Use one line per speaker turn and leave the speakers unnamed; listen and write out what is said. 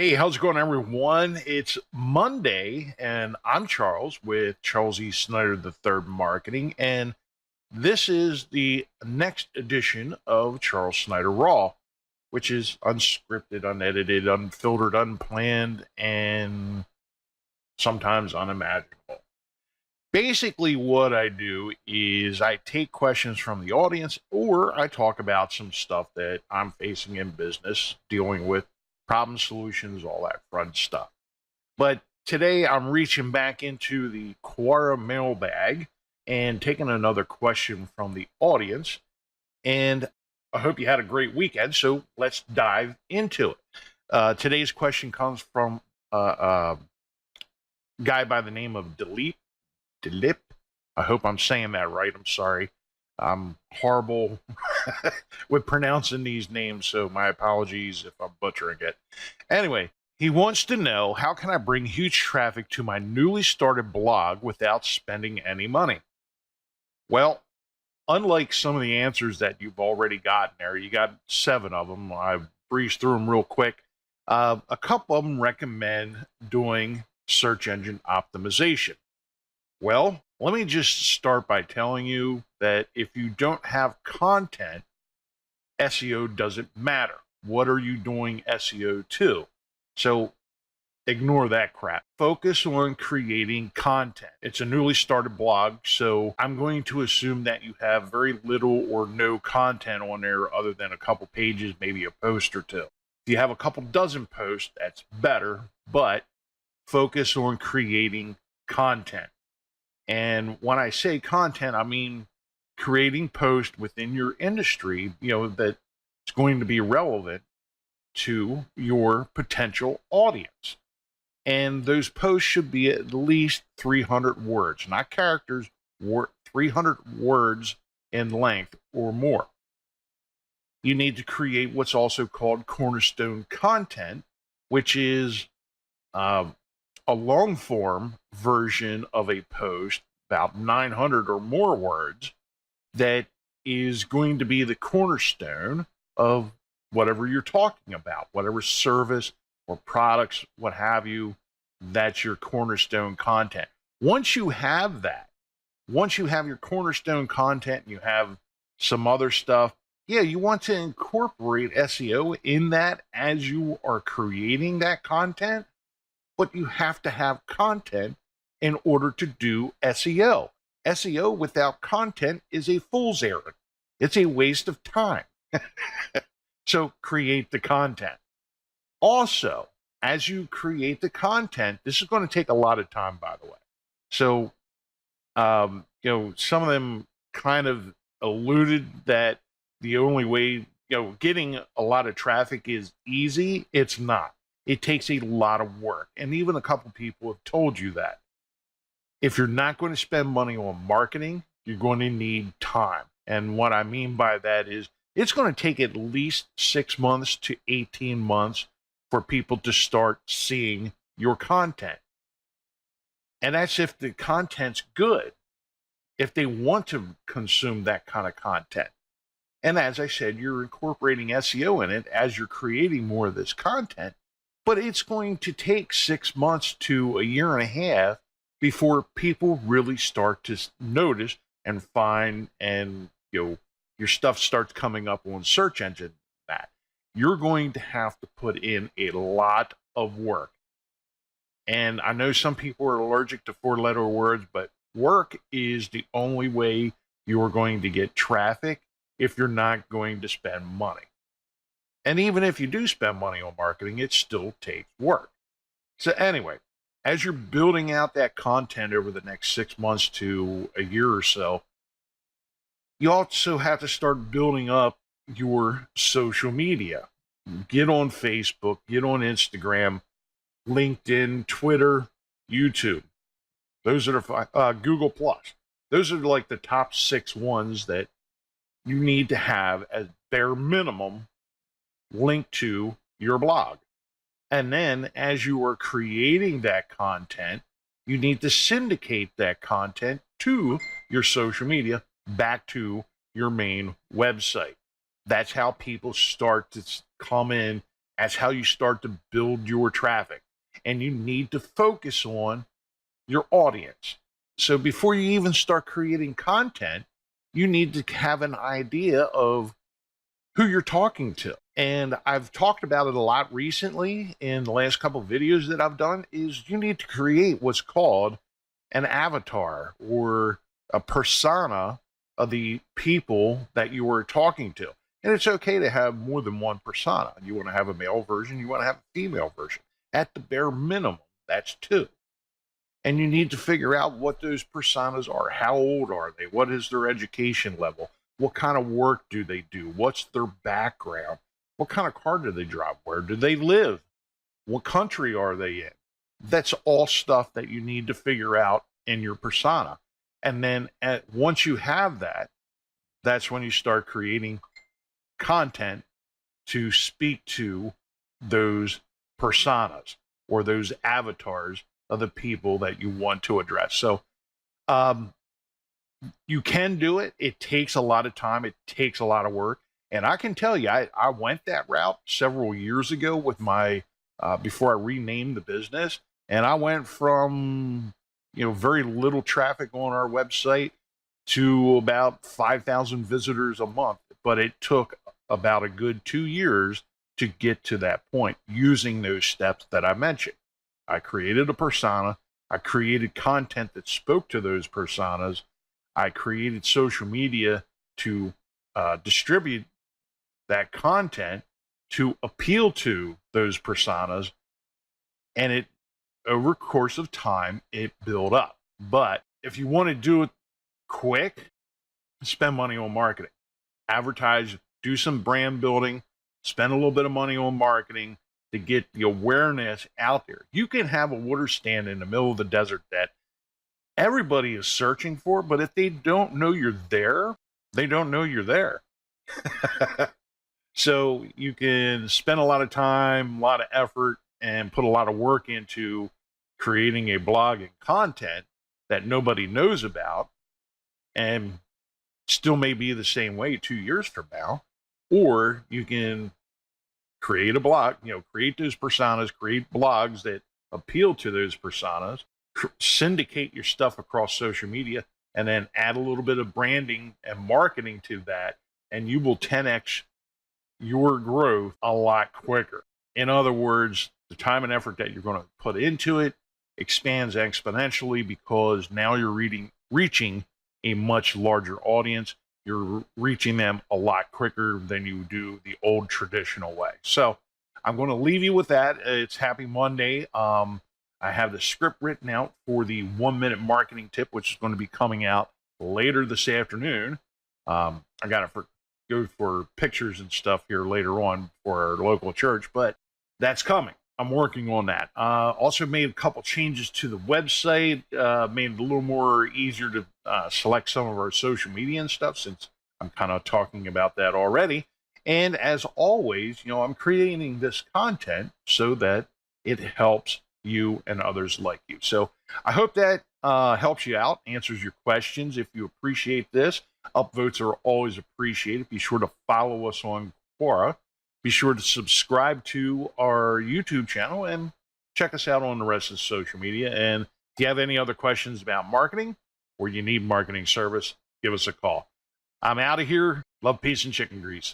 Hey, how's it going, everyone? It's Monday, and I'm Charles with Charles E. Snyder III Marketing, and this is the next edition of Charles Snyder Raw, which is unscripted, unedited, unfiltered, unplanned, and sometimes unimaginable. Basically, what I do is I take questions from the audience, or I talk about some stuff that I'm facing in business, dealing with problem solutions, all that fun stuff. But today I'm reaching back into the Quora mailbag and taking another question from the audience. And I hope you had a great weekend. So let's dive into it. Today's question comes from a guy by the name of Delip. I hope I'm saying that right. I'm sorry. I'm horrible with pronouncing these names, so my apologies if I'm butchering it. Anyway, he wants to know, how can I bring huge traffic to my newly started blog without spending any money? Well, unlike some of the answers that you've already gotten there, you got 7 of them. I breezed through them real quick. A couple of them recommend doing search engine optimization. Well, let me just start by telling you that if you don't have content, SEO doesn't matter. What are you doing SEO to? So ignore that crap. Focus on creating content. It's a newly started blog, so I'm going to assume that you have very little or no content on there other than a couple pages, maybe a post or two. If you have a couple dozen posts, that's better, but focus on creating content. And when I say content, I mean creating posts within your industry, that's going to be relevant to your potential audience. And those posts should be at least 300 words, not characters, 300 words in length or more. You need to create what's also called cornerstone content, which is a long form version of a post, about 900 or more words, that is going to be the cornerstone of whatever you're talking about, whatever service or products, what have you. That's your cornerstone content. Once you have that, once you have your cornerstone content and you have some other stuff, yeah, you want to incorporate SEO in that as you are creating that content, but you have to have content in order to do SEO. SEO without content is a fool's errand. It's a waste of time. So create the content. Also, as you create the content, this is going to take a lot of time, by the way. So, some of them kind of alluded that the only way, getting a lot of traffic is easy. It's not. It takes a lot of work. And even a couple people have told you that. If you're not going to spend money on marketing, you're going to need time. And what I mean by that is it's going to take at least 6 months to 18 months for people to start seeing your content. And that's if the content's good, if they want to consume that kind of content. And as I said, you're incorporating SEO in it as you're creating more of this content, but it's going to take 6 months to a year and a half before people really start to notice and find, and your stuff starts coming up on search engine. That you're going to have to put in a lot of work. And I know some people are allergic to 4-letter words, but work is the only way you are going to get traffic if you're not going to spend money. And even if you do spend money on marketing, it still takes work. So anyway, as you're building out that content over the next 6 months to a year or so, you also have to start building up your social media. Get on Facebook, get on Instagram, LinkedIn, Twitter, YouTube. Those are Google Plus. Those are like the top 6 ones that you need to have as bare minimum linked to your blog. And then as you are creating that content, you need to syndicate that content to your social media back to your main website. That's how people start to come in That's how you start to build your traffic. And you need to focus on your audience. So before you even start creating content, you need to have an idea of who you're talking to. And I've talked about it a lot recently in the last couple of videos that I've done, is you need to create what's called an avatar or a persona of the people that you are talking to. And it's okay to have more than one persona. You want to have a male version, you want to have a female version. At the bare minimum, that's two. And you need to figure out what those personas are. How old are they? What is their education level? What kind of work do they do? What's their background? What kind of car do they drive? Where do they live? What country are they in? That's all stuff that you need to figure out in your persona. And then once you have that, that's when you start creating content to speak to those personas or those avatars of the people that you want to address. So you can do it. It takes a lot of time. It takes a lot of work. And I can tell you, I went that route several years ago with my, before I renamed the business. And I went from, very little traffic on our website to about 5,000 visitors a month. But it took about a good 2 years to get to that point using those steps that I mentioned. I created a persona. I created content that spoke to those personas. I created social media to distribute that content to appeal to those personas. And it, over the course of time, it built up. But if you want to do it quick, spend money on marketing. Advertise, do some brand building, spend a little bit of money on marketing to get the awareness out there. You can have a water stand in the middle of the desert that everybody is searching for, but if they don't know you're there, they don't know you're there. So you can spend a lot of time, a lot of effort, and put a lot of work into creating a blog and content that nobody knows about, and still may be the same way 2 years from now. Or you can create a blog, create those personas, create blogs that appeal to those personas, syndicate your stuff across social media, and then add a little bit of branding and marketing to that, and you will 10x your growth a lot quicker. In other words, the time and effort that you're going to put into it expands exponentially because now you're reaching a much larger audience. You're reaching them a lot quicker than you do the old traditional way. So I'm going to leave you with that. It's Happy Monday. I have the script written out for the 1-minute marketing tip, which is going to be coming out later this afternoon. I got to go for pictures and stuff here later on for our local church, but that's coming. I'm working on that. Also made a couple changes to the website, made it a little more easier to select some of our social media and stuff, since I'm kind of talking about that already. And as always, I'm creating this content so that it helps you and others like you. So I hope that helps you out, answers your questions. If you appreciate this, upvotes are always appreciated. Be sure to follow us on Quora. Be sure to subscribe to our YouTube channel and check us out on the rest of social media. And if you have any other questions about marketing or you need marketing service, give us a call. I'm out of here. Love, peace, and chicken grease.